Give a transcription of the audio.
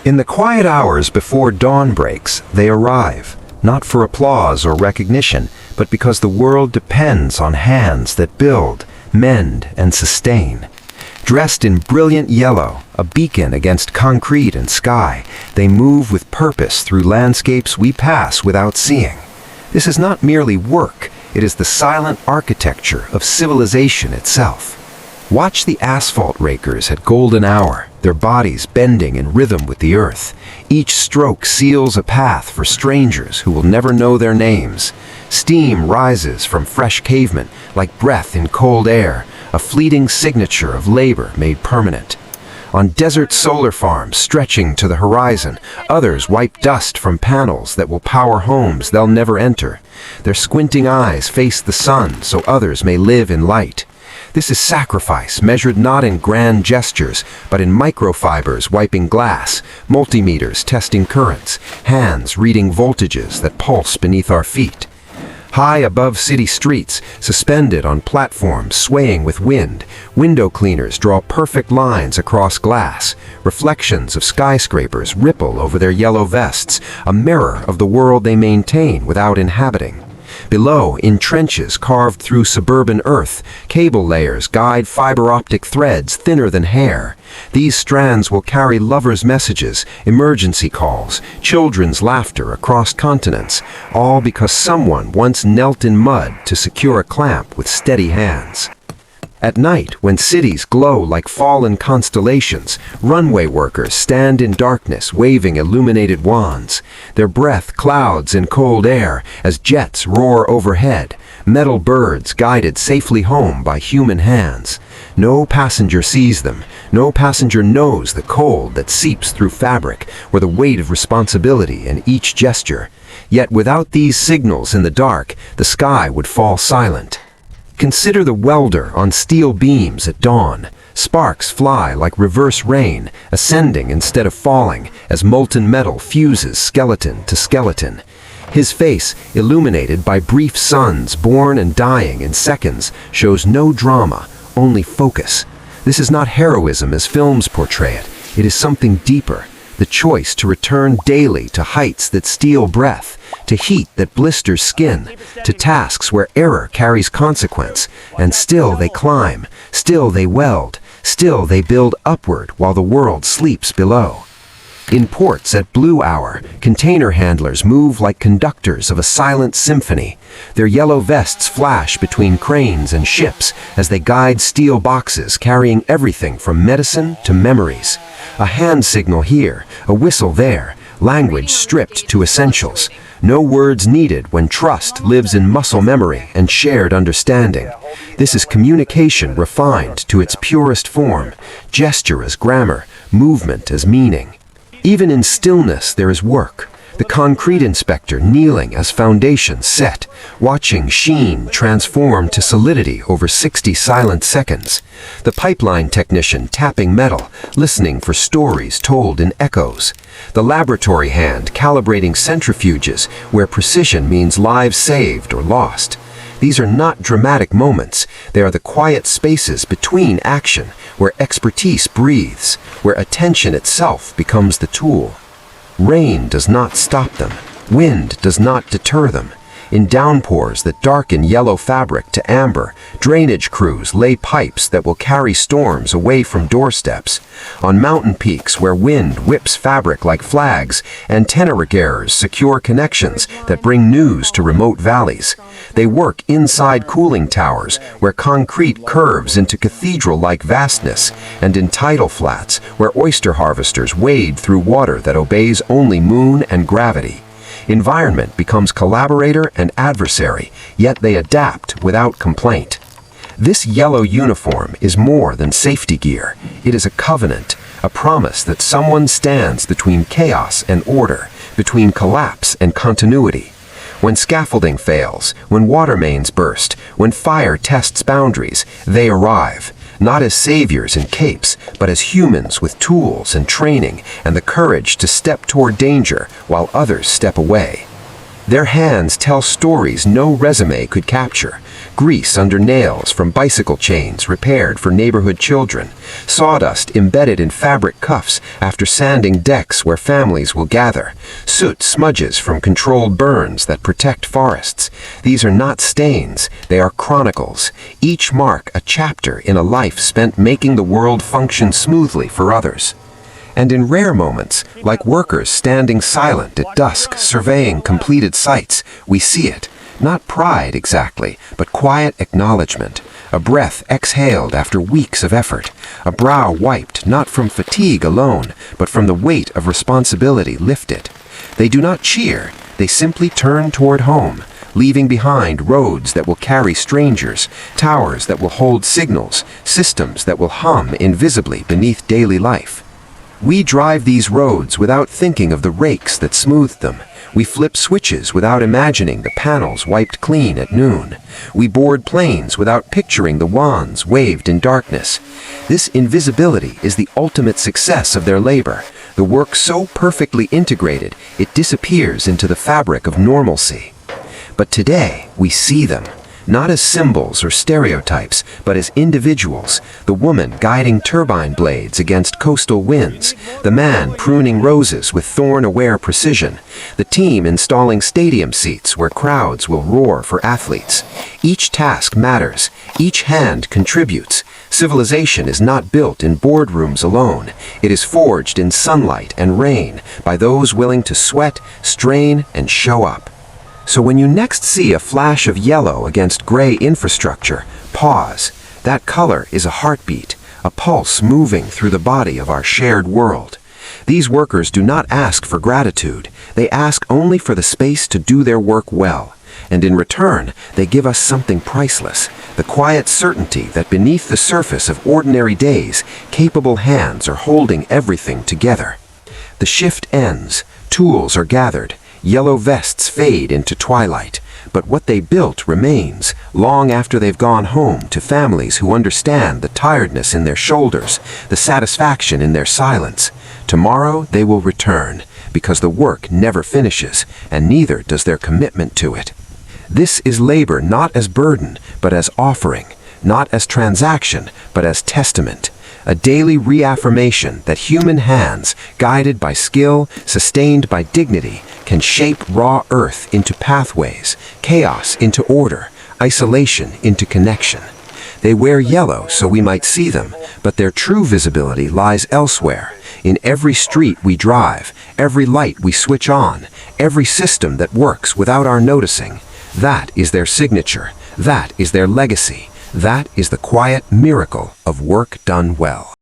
In the quiet hours before dawn breaks, they arrive, not for applause or recognition, but because the world depends on hands that build, mend, and sustain. Dressed in brilliant yellow, a beacon against concrete and sky, they move with purpose through landscapes we pass without seeing. This is not merely work, it is the silent architecture of civilization itself. Watch the asphalt rakers at golden hour, their bodies bending in rhythm with the earth. Each stroke seals a path for strangers who will never know their names. Steam rises from fresh pavement like breath in cold air, a fleeting signature of labor made permanent. On desert solar farms stretching to the horizon, others wipe dust from panels that will power homes they'll never enter. Their squinting eyes face the sun so others may live in light. This is sacrifice measured not in grand gestures, but in microfibers wiping glass, multimeters testing currents, hands reading voltages that pulse beneath our feet. High above city streets, suspended on platforms swaying with wind, window cleaners draw perfect lines across glass. Reflections of skyscrapers ripple over their yellow vests, a mirror of the world they maintain without inhabiting. Below, in trenches carved through suburban earth, cable layers guide fiber optic threads thinner than hair. These strands will carry lovers' messages, emergency calls, children's laughter across continents, all because someone once knelt in mud to secure a clamp with steady hands. At night, when cities glow like fallen constellations, runway workers stand in darkness waving illuminated wands. Their breath clouds in cold air as jets roar overhead, metal birds guided safely home by human hands. No passenger sees them, no passenger knows the cold that seeps through fabric or the weight of responsibility in each gesture. Yet without these signals in the dark, the sky would fall silent. Consider the welder on steel beams at dawn. Sparks fly like reverse rain, ascending instead of falling, as molten metal fuses skeleton to skeleton. His face, illuminated by brief suns born and dying in seconds, shows no drama, only focus. This is not heroism as films portray it. It is something deeper. The choice to return daily to heights that steal breath, to heat that blisters skin, to tasks where error carries consequence, and still they climb, still they weld, still they build upward while the world sleeps below. In ports at blue hour, container handlers move like conductors of a silent symphony. Their yellow vests flash between cranes and ships as they guide steel boxes carrying everything from medicine to memories. A hand signal here, a whistle there, language stripped to essentials. No words needed when trust lives in muscle memory and shared understanding. This is communication refined to its purest form, gesture as grammar, movement as meaning. Even in stillness there is work. The concrete inspector kneeling as foundations set, watching sheen transform to solidity over 60 silent seconds. The pipeline technician tapping metal, listening for stories told in echoes. The laboratory hand calibrating centrifuges where precision means lives saved or lost. These are not dramatic moments. They are the quiet spaces between action, where expertise breathes, where attention itself becomes the tool. Rain does not stop them. Wind does not deter them. In downpours that darken yellow fabric to amber, drainage crews lay pipes that will carry storms away from doorsteps. On mountain peaks where wind whips fabric like flags, antenna repairers secure connections that bring news to remote valleys. They work inside cooling towers where concrete curves into cathedral-like vastness, and in tidal flats where oyster harvesters wade through water that obeys only moon and gravity. Environment becomes collaborator and adversary, yet they adapt without complaint. This yellow uniform is more than safety gear. It is a covenant, a promise that someone stands between chaos and order, between collapse and continuity. When scaffolding fails, when water mains burst, when fire tests boundaries, they arrive. Not as saviors in capes, but as humans with tools and training and the courage to step toward danger while others step away. Their hands tell stories no resume could capture, grease under nails from bicycle chains repaired for neighborhood children, sawdust embedded in fabric cuffs after sanding decks where families will gather, soot smudges from controlled burns that protect forests. These are not stains, they are chronicles. Each mark a chapter in a life spent making the world function smoothly for others. And in rare moments, like workers standing silent at dusk surveying completed sites, we see it. Not pride exactly, but quiet acknowledgement. A breath exhaled after weeks of effort. A brow wiped not from fatigue alone, but from the weight of responsibility lifted. They do not cheer, they simply turn toward home, leaving behind roads that will carry strangers, towers that will hold signals, systems that will hum invisibly beneath daily life. We drive these roads without thinking of the rakes that smoothed them. We flip switches without imagining the panels wiped clean at noon. We board planes without picturing the wands waved in darkness. This invisibility is the ultimate success of their labor. The work so perfectly integrated, it disappears into the fabric of normalcy. But today, we see them. Not as symbols or stereotypes, but as individuals. The woman guiding turbine blades against coastal winds, the man pruning roses with thorn-aware precision, the team installing stadium seats where crowds will roar for athletes. Each task matters, each hand contributes. Civilization is not built in boardrooms alone. It is forged in sunlight and rain by those willing to sweat, strain, and show up. So when you next see a flash of yellow against gray infrastructure, pause. That color is a heartbeat, a pulse moving through the body of our shared world. These workers do not ask for gratitude. They ask only for the space to do their work well. And in return, they give us something priceless, the quiet certainty that beneath the surface of ordinary days, capable hands are holding everything together. The shift ends, tools are gathered, yellow vests fade into twilight, but what they built remains, long after they've gone home to families who understand the tiredness in their shoulders, the satisfaction in their silence. Tomorrow they will return, because the work never finishes, and neither does their commitment to it. This is labor not as burden, but as offering, not as transaction, but as testament. A daily reaffirmation that human hands, guided by skill, sustained by dignity, can shape raw earth into pathways, chaos into order, isolation into connection. They wear yellow so we might see them, but their true visibility lies elsewhere. In every street we drive, every light we switch on, every system that works without our noticing. That is their signature. That is their legacy. That is the quiet miracle of work done well.